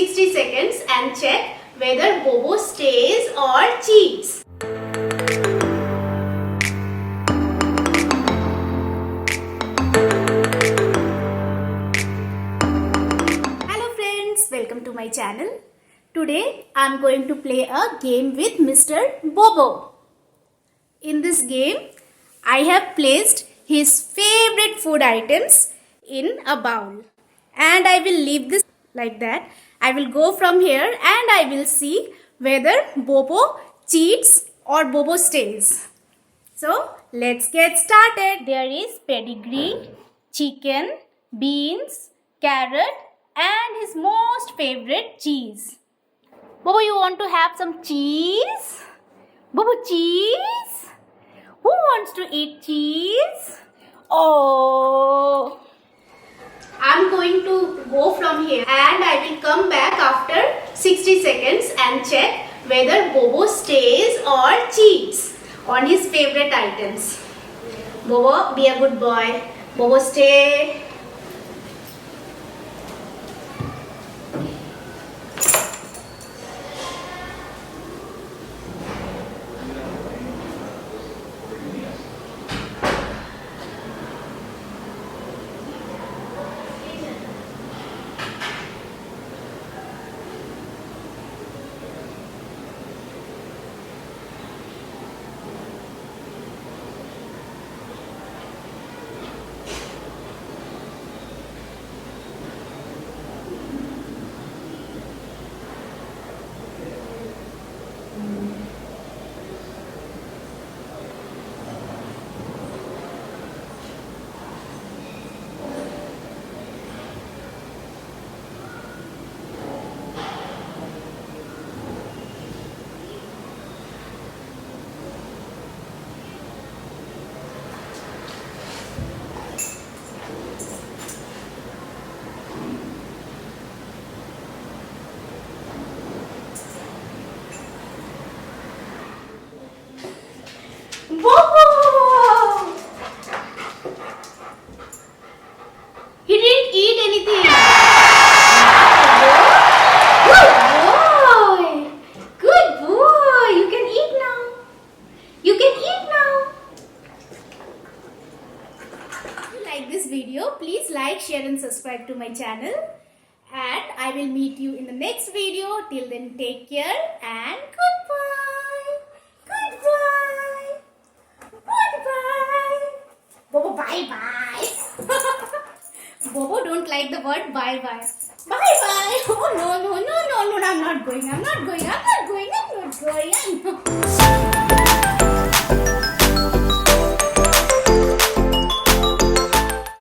60 seconds and check whether Bobo stays or cheats. Hello friends, welcome to my channel. Today I am going to play a game with Mr. Bobo. In this game, I have placed his favorite food items in a bowl. And I will leave this like that. I will go from here and I will see whether Bobo cheats or Bobo stays. So, let's get started. There is pedigree, chicken, beans, carrot and his most favorite cheese. Bobo, you want to have some cheese? Bobo, cheese? Who wants to eat cheese? Oh! I'm going to go from here and I will come back after 60 seconds and check whether Bobo stays or cheats on his favorite items. Bobo, be a good boy. Bobo, stay. Bobo! He didn't eat anything. Good boy. Good boy. You can eat now. You can eat now. If you like this video, please like, share and subscribe to my channel. And I will meet you in the next video. Till then, take care and goodbye. Goodbye. Goodbye. Bobo, bye-bye. Bobo don't like the word bye-bye. Bye-bye. Oh, no, I'm not going. I'm not going.